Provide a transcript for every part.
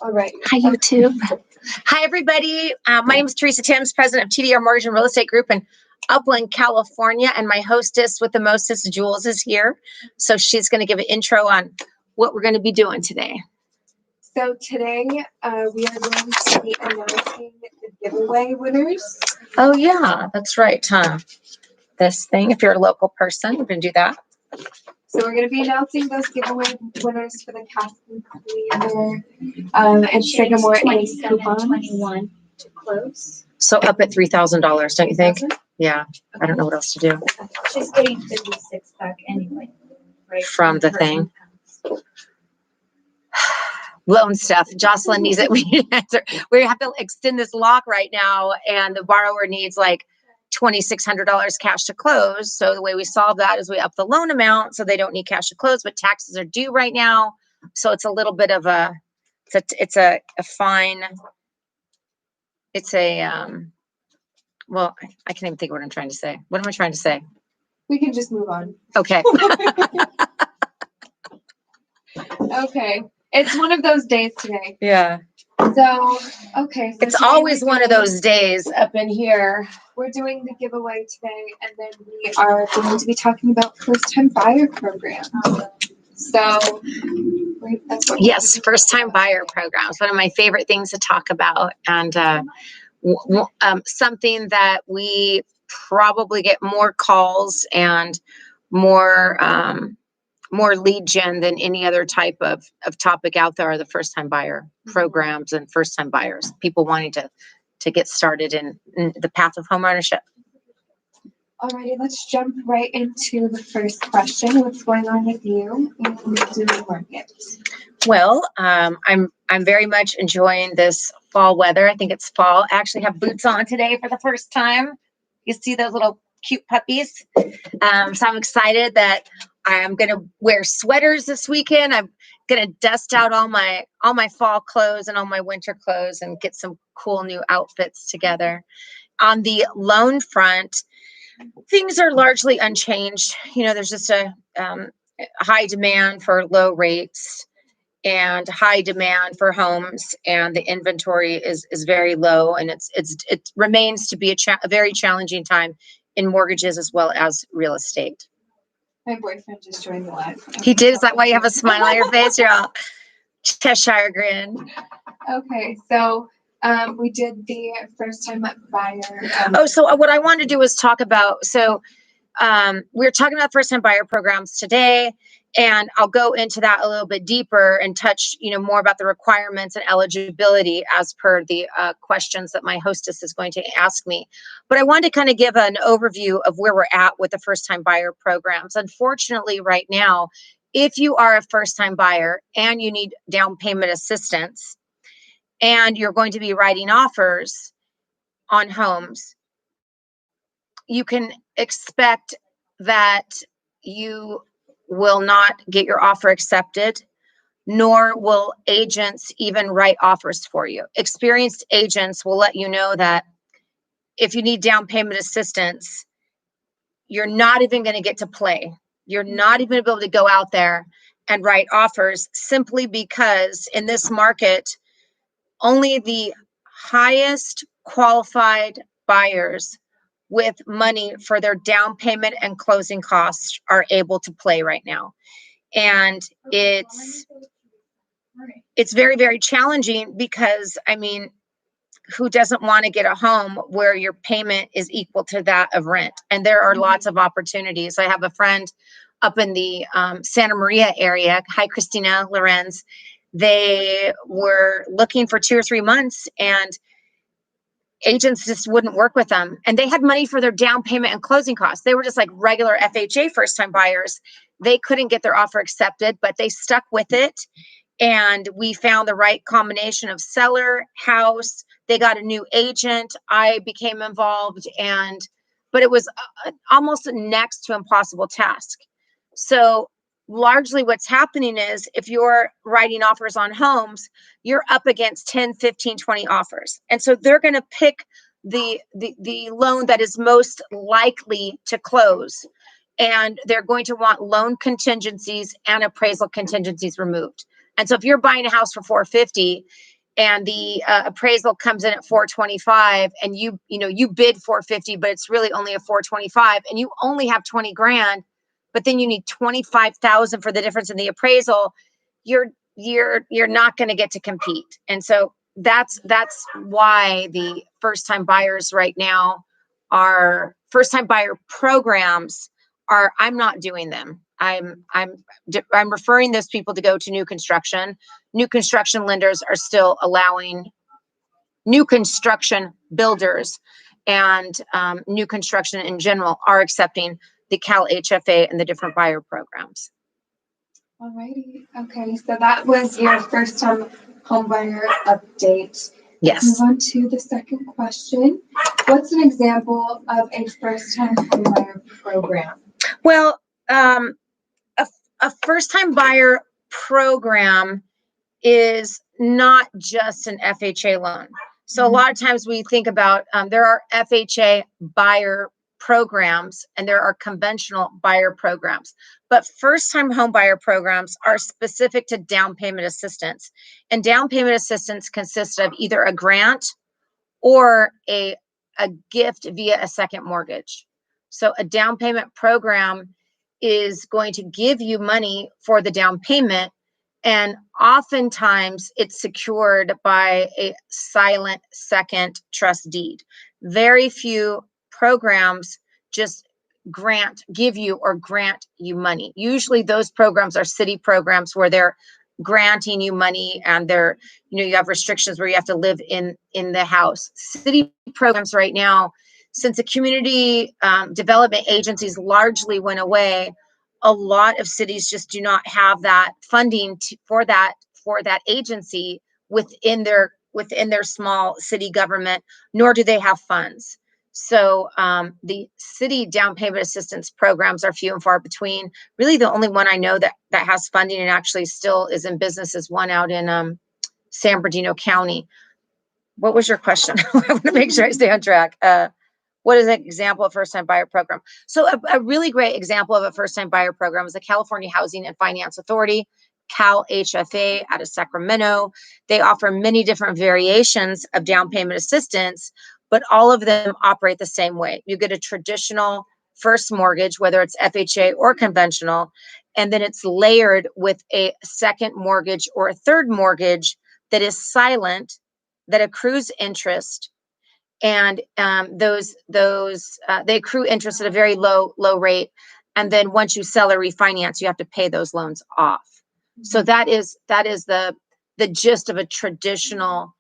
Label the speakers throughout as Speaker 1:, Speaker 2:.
Speaker 1: All right.
Speaker 2: Hi, YouTube. Hi, everybody. My name is Teresa Timms, president of TDR Mortgage and Real Estate Group in Upland, California, and my hostess with the mostest, Jules, is here. So she's going to give an intro on what we're going to be doing today.
Speaker 1: So today we are going to be announcing the giveaway winners.
Speaker 2: Oh, yeah, that's right, huh? This thing, if you're a local person, we're going to do that.
Speaker 1: So we're going to be announcing those giveaway winners for the casting cleaner and Stringmore Ace coupons.
Speaker 3: 21 to close.
Speaker 2: So up at $3,000, don't you think? Yeah, I don't know what else to do.
Speaker 3: She's getting 56 back anyway. Right?
Speaker 2: From the thing. Loan stuff. Jocelyn needs it. We have to extend this lock right now, and the borrower needs like $2,600 cash to close. So the way we solve that is we up the loan amount so they don't need cash to close, but taxes are due right now. So it's a little bit of a, well, I can't even think of what I'm trying to say. What am I trying to say?
Speaker 1: We can just move on.
Speaker 2: Okay.
Speaker 1: Okay. It's one of those days today.
Speaker 2: Yeah.
Speaker 1: So, okay. So
Speaker 2: it's always one of those days up in here.
Speaker 1: We're doing the giveaway today, and then we are going to be talking about first-time buyer program. So, that's what.
Speaker 2: Yes, first-time buyer programs. One of my favorite things to talk about, and something that we probably get more calls and more lead gen than any other type of topic out there are the first-time buyer programs and first-time buyers, people wanting to get started in the path of home ownership.
Speaker 1: Alrighty, let's jump right into the first question. What's going on with you in the market?
Speaker 2: Well, I'm very much enjoying this fall weather. I think it's fall. I actually have boots on today for the first time. You see those little cute puppies. So I'm excited that I'm going to wear sweaters this weekend. I'm going to dust out all my fall clothes and all my winter clothes and get some cool new outfits together. On the loan front, things are largely unchanged. You know, there's just a high demand for low rates and high demand for homes, and the inventory is very low, and it remains to be a very challenging time in mortgages as well as real estate.
Speaker 1: My boyfriend just joined the live.
Speaker 2: He did? Is that why you have a smile on your face? You're all Cheshire grin.
Speaker 1: Okay, so we did the first time buyer.
Speaker 2: So what I wanted to do was talk about, we're talking about first time buyer programs today, and I'll go into that a little bit deeper and touch, more about the requirements and eligibility as per the questions that my hostess is going to ask me. But I wanted to kind of give an overview of where we're at with the first time buyer programs. Unfortunately, right now, if you are a first time buyer and you need down payment assistance and you're going to be writing offers on homes, you can expect that you will not get your offer accepted, nor will agents even write offers for you. Experienced agents will let you know that if you need down payment assistance, you're not even going to get to play. You're not even going to be able to go out there and write offers, simply because in this market, only the highest qualified buyers with money for their down payment and closing costs are able to play right now. And it's very, very challenging because, who doesn't want to get a home where your payment is equal to that of rent? And there are lots of opportunities. I have a friend up in the Santa Maria area. Hi, Christina Lorenz. They were looking for 2 or 3 months, and agents just wouldn't work with them. And they had money for their down payment and closing costs. They were just like regular FHA first-time buyers. They couldn't get their offer accepted, but they stuck with it. And we found the right combination of seller, house. They got a new agent. I became involved, but it was almost a next to impossible task. So largely what's happening is if you're writing offers on homes, you're up against 10, 15, 20 offers. And so they're going to pick the loan that is most likely to close. And they're going to want loan contingencies and appraisal contingencies removed. And so if you're buying a house for 450 and the appraisal comes in at 425 and you bid 450, but it's really only a 425 and you only have 20 grand, but then you need 25,000 for the difference in the appraisal, you're not going to get to compete. And so that's why the first time buyers right now are first time buyer programs are, I'm not doing them. I'm referring those people to go to new construction. New construction lenders are still allowing new construction builders and new construction in general are accepting the Cal HFA and the different buyer programs.
Speaker 1: Alrighty. Okay, so that was your first time homebuyer update.
Speaker 2: Yes.
Speaker 1: Let's move on to the second question. What's an example of a first time homebuyer program?
Speaker 2: Well, a first time buyer program is not just an FHA loan. So a lot of times we think about there are FHA buyer programs and there are conventional buyer programs, but first time home buyer programs are specific to down payment assistance, and down payment assistance consists of either a grant or a gift via a second mortgage. So a down payment program is going to give you money for the down payment, and oftentimes it's secured by a silent second trust deed. Very few programs just give you money. Usually those programs are city programs where they're granting you money and they're, you have restrictions where you have to live in the house. City programs right now, since the community development agencies largely went away, a lot of cities just do not have that funding for that agency within their small city government, nor do they have funds. So the city down payment assistance programs are few and far between. Really, the only one I know that has funding and actually still is in business is one out in San Bernardino County. What was your question? I want to make sure I stay on track. What is an example of first-time buyer program? So a really great example of a first-time buyer program is the California Housing and Finance Authority, Cal HFA out of Sacramento. They offer many different variations of down payment assistance, but all of them operate the same way. You get a traditional first mortgage, whether it's FHA or conventional, and then it's layered with a second mortgage or a third mortgage that is silent, that accrues interest, and they accrue interest at a very low rate, and then once you sell or refinance, you have to pay those loans off. So that is the gist of a traditional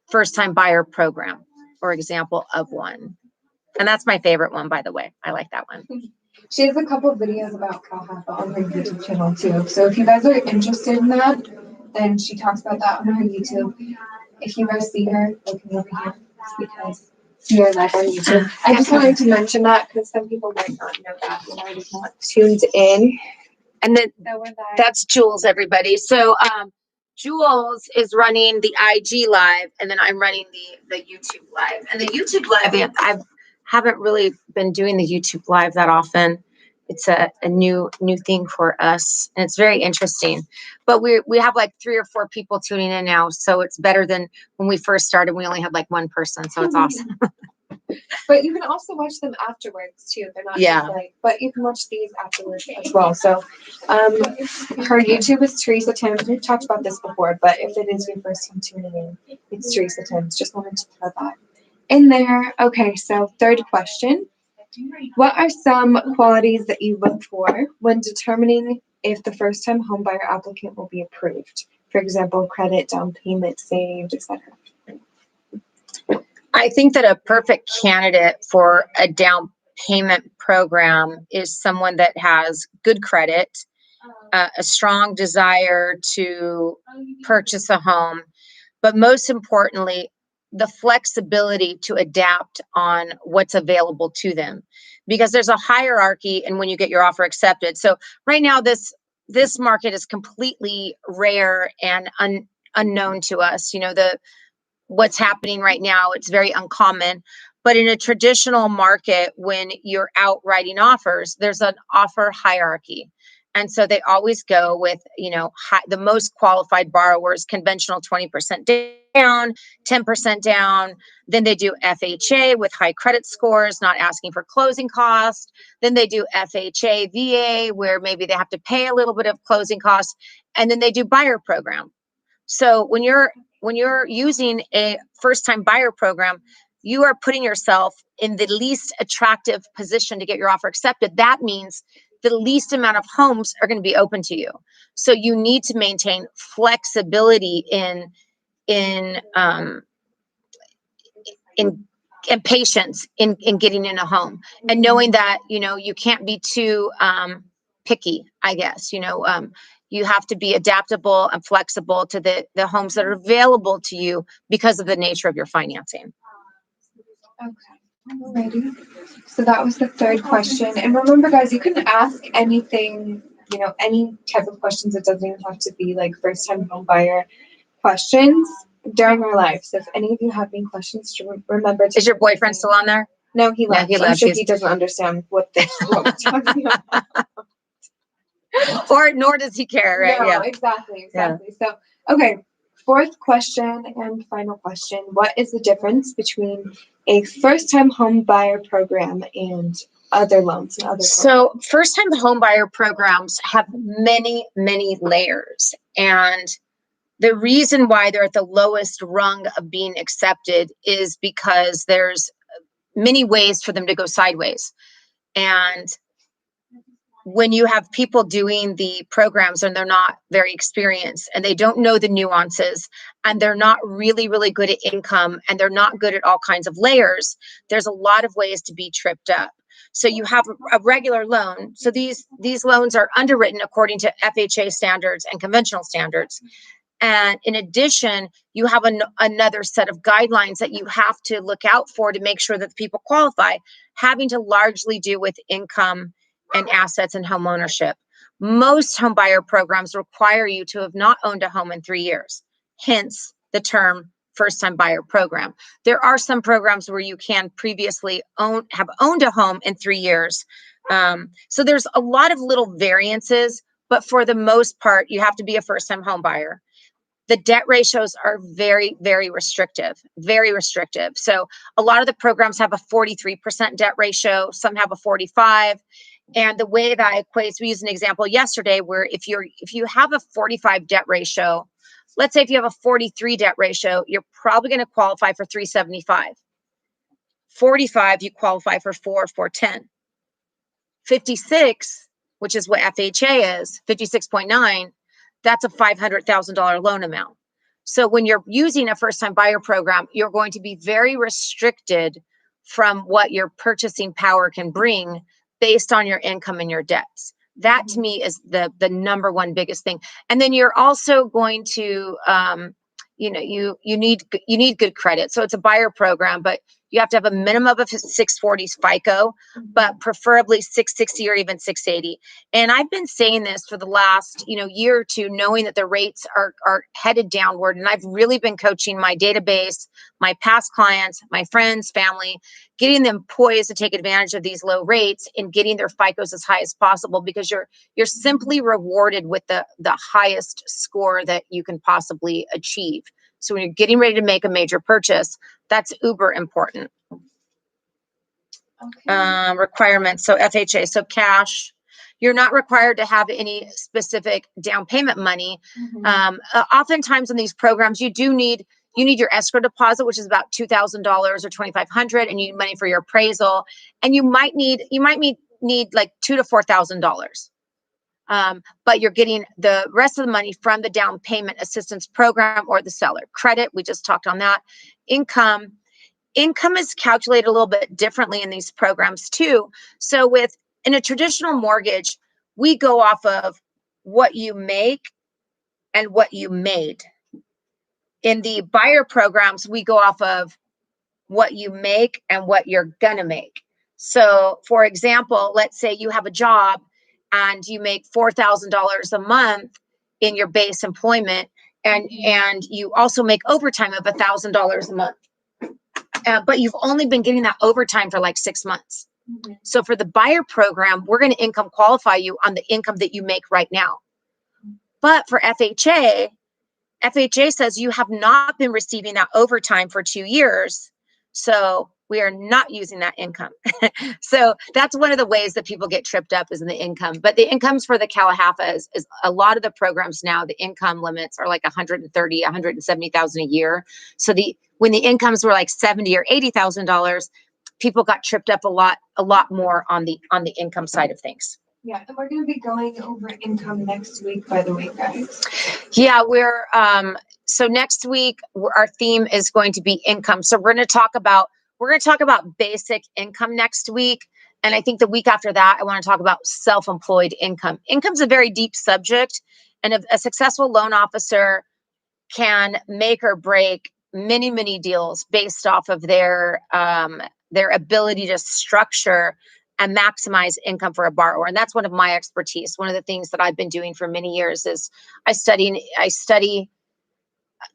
Speaker 2: first-time buyer program or example of one, and that's my favorite one, by the way. I like that one.
Speaker 1: She has a couple of videos about CalHFA on her YouTube channel too. So if you guys are interested in that, then she talks about that on her YouTube. If you guys see her, looking over here, it's because you're live on YouTube. I just wanted to mention that because some people might not know that. They're not tuned in.
Speaker 2: And then that's Jules, everybody. So Jules is running the IG live, and then I'm running the YouTube live. And the YouTube live, I haven't really been doing the YouTube live that often. It's a new thing for us, and it's very interesting. But we have like 3 or 4 people tuning in now, so it's better than when we first started. We only had like 1 person, so it's awesome.
Speaker 1: But you can also watch them afterwards too. They're not just like, but you can watch these afterwards as well. So her YouTube is Teresa Timms. We've talked about this before, but if it is your first time tuning in, it's Teresa Timms. Just wanted to throw that in there. Okay, so third question. What are some qualities that you look for when determining if the first time homebuyer applicant will be approved? For example, credit, down payment, saved, etc.
Speaker 2: I think that a perfect candidate for a down payment program is someone that has good credit, a strong desire to purchase a home, but most importantly, the flexibility to adapt on what's available to them, because there's a hierarchy and when you get your offer accepted. So right now, this market is completely rare and unknown to us. What's happening right now, it's very uncommon. But in a traditional market, when you're out writing offers, there's an offer hierarchy. And so they always go with, the most qualified borrowers, conventional 20% down, 10% down. Then they do FHA with high credit scores, not asking for closing costs. Then they do FHA VA, where maybe they have to pay a little bit of closing costs. And then they do buyer program. So when you're using a first-time buyer program, you are putting yourself in the least attractive position to get your offer accepted. That means the least amount of homes are going to be open to you. So you need to maintain flexibility in patience in getting in a home, and knowing that, you can't be too picky, I guess. You have to be adaptable and flexible to the homes that are available to you because of the nature of your financing.
Speaker 1: Okay, alrighty. So that was the third question. And remember, guys, you can ask anything, any type of questions. It doesn't even have to be like first-time home buyer questions during our life. So if any of you have any questions, remember to.
Speaker 2: Is your boyfriend still on there?
Speaker 1: No, he left.
Speaker 2: He left.
Speaker 1: I'm sure he doesn't understand what we're talking about.
Speaker 2: Or nor does he care, right?
Speaker 1: No,
Speaker 2: Yeah.
Speaker 1: exactly. Yeah. So, okay. Fourth question and final question. What is the difference between a first-time home buyer program and other loans and other programs?
Speaker 2: So first-time home buyer programs have many, many layers. And the reason why they're at the lowest rung of being accepted is because there's many ways for them to go sideways. And when you have people doing the programs and they're not very experienced and they don't know the nuances and they're not really, really good at income and they're not good at all kinds of layers, there's a lot of ways to be tripped up. So you have a regular loan. So these loans are underwritten according to FHA standards and conventional standards. And in addition, you have another set of guidelines that you have to look out for to make sure that the people qualify, having to largely do with income and assets and home ownership. Most home buyer programs require you to have not owned a home in 3 years, hence the term first-time buyer program. There are some programs where you can previously have owned a home in 3 years. So there's a lot of little variances, but for the most part, you have to be a first-time home buyer. The debt ratios are very, very restrictive, very restrictive. So a lot of the programs have a 43% debt ratio. Some have a 45. And the way that equates, we used an example yesterday where if you have a 45 debt ratio, let's say if you have a 43 debt ratio, you're probably going to qualify for 375. 45, you qualify for 410. 56, which is what FHA is, 56.9, that's a $500,000 loan amount. So when you're using a first-time buyer program, you're going to be very restricted from what your purchasing power can bring based on your income and your debts. That to me is the number one biggest thing. And then you're also going to, you need good credit. So it's a buyer program, but you have to have a minimum of 640 FICO, but preferably 660 or even 680. And I've been saying this for the last, year or two, knowing that the rates are headed downward. And I've really been coaching my database, my past clients, my friends, family, getting them poised to take advantage of these low rates and getting their FICOs as high as possible, because you're simply rewarded with the highest score that you can possibly achieve. So when you're getting ready to make a major purchase, that's uber important. Okay. Requirements. So FHA, so cash. You're not required to have any specific down payment money. Mm-hmm. Oftentimes in these programs, you need your escrow deposit, which is about $2,000 or $2,500, and you need money for your appraisal. And you might need like $2,000 to $4,000. But you're getting the rest of the money from the down payment assistance program or the seller. Credit, we just talked on that. Income is calculated a little bit differently in these programs too. So in a traditional mortgage, we go off of what you make and what you made. In the buyer programs, we go off of what you make and what you're gonna make. So for example, let's say you have a job and you make $4,000 a month in your base employment, and you also make overtime of $1,000 a month. But you've only been getting that overtime for like 6 months.
Speaker 1: Mhm.
Speaker 2: So for the buyer program, we're going to income qualify you on the income that you make right now. But for FHA says you have not been receiving that overtime for 2 years. So we are not using that income. So that's one of the ways that people get tripped up is in the income. But the incomes for the Calahafa is a lot of the programs now, the income limits are like 130, 170,000 a year. So when the incomes were like 70 or $80,000, people got tripped up a lot more on the income side of things.
Speaker 1: Yeah, and we're going to be going over income next week, by the way, guys.
Speaker 2: Yeah, we're so next week our theme is going to be income. So we're going to talk about basic income next week, and I think the week after that I want to talk about self-employed income. Income's a very deep subject, and a successful loan officer can make or break many deals based off of their ability to structure and maximize income for a borrower. And that's one of my expertise. One of the things that I've been doing for many years is I study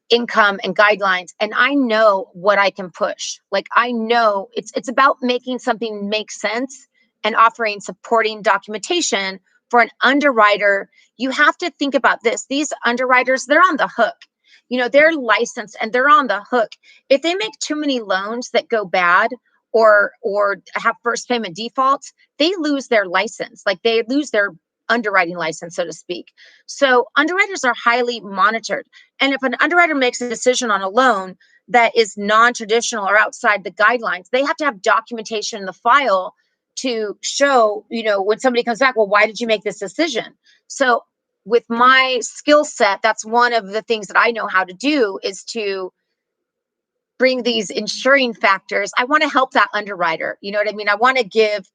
Speaker 2: income and guidelines, and I know what I can push. Like I know it's about making something make sense and offering supporting documentation for an underwriter. You have to think about this. These underwriters, they're on the hook. They're licensed and they're on the hook. If they make too many loans that go bad or have first payment defaults, they lose their license. Like they lose their underwriting license, so to speak. So underwriters are highly monitored. And if an underwriter makes a decision on a loan that is non-traditional or outside the guidelines, they have to have documentation in the file to show, when somebody comes back, well, why did you make this decision? So with my skill set, that's one of the things that I know how to do is to bring these insuring factors. I want to help that underwriter. You know what I mean? I want to give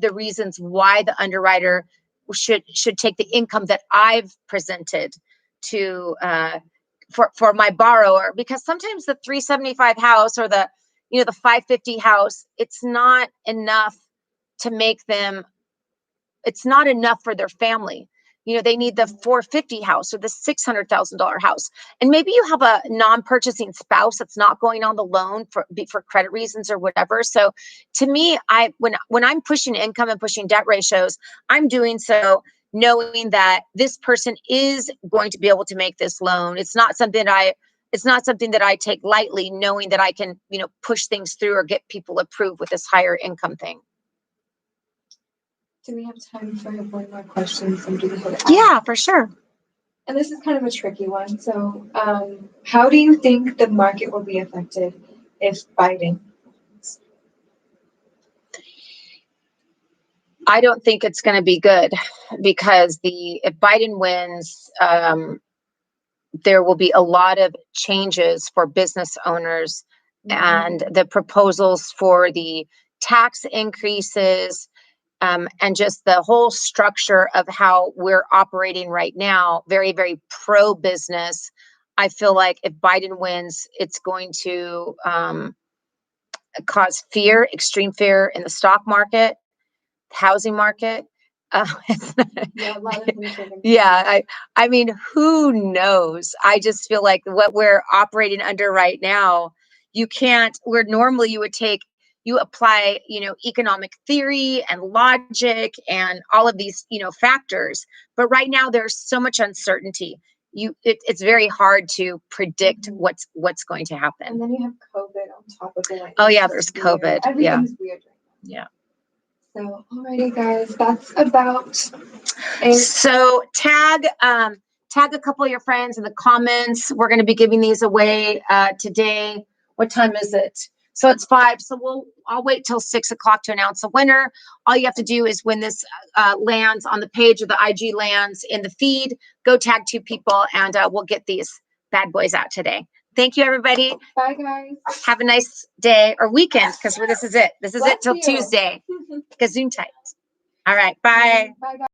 Speaker 2: the reasons why the underwriter should take the income that I've presented to for my borrower, because sometimes the 375 house or the 550 house, it's not enough to make them. It's not enough for their family. They need the 450 house or the $600,000 house. And maybe you have a non-purchasing spouse that's not going on the loan for credit reasons or whatever. So to me, when I'm pushing income and pushing debt ratios, I'm doing so knowing that this person is going to be able to make this loan. It's not something that I take lightly, knowing that I can, push things through or get people approved with this higher income thing.
Speaker 1: Do we have time for one more question?
Speaker 2: Yeah, for sure.
Speaker 1: And this is kind of a tricky one. So, how do you think the market will be affected if Biden?
Speaker 2: I don't think it's going to be good, because if Biden wins, there will be a lot of changes for business owners, and the proposals for the tax increases. And just the whole structure of how we're operating right now, very, very pro-business. I feel like if Biden wins, it's going to cause fear, extreme fear in the stock market, housing market. Yeah, I mean, who knows? I just feel like what we're operating under right now, where normally you apply, economic theory and logic and all of these, factors. But right now there's so much uncertainty. It's very hard to predict what's going to happen.
Speaker 1: And then you have COVID on top of it.
Speaker 2: Oh yeah, there's COVID.
Speaker 1: Everything's weird right now.
Speaker 2: Yeah.
Speaker 1: So, alrighty, guys, that's about it.
Speaker 2: So tag a couple of your friends in the comments. We're going to be giving these away today. What time is it? So it's 5. So I'll wait till 6 o'clock to announce a winner. All you have to do is when this lands on the page, or the IG lands in the feed, go tag 2 people, and we'll get these bad boys out today. Thank you, everybody.
Speaker 1: Bye, guys.
Speaker 2: Have a nice day or weekend, because this is it. This is it till Tuesday. Gesundheit. All right. Bye.
Speaker 1: Bye, guys.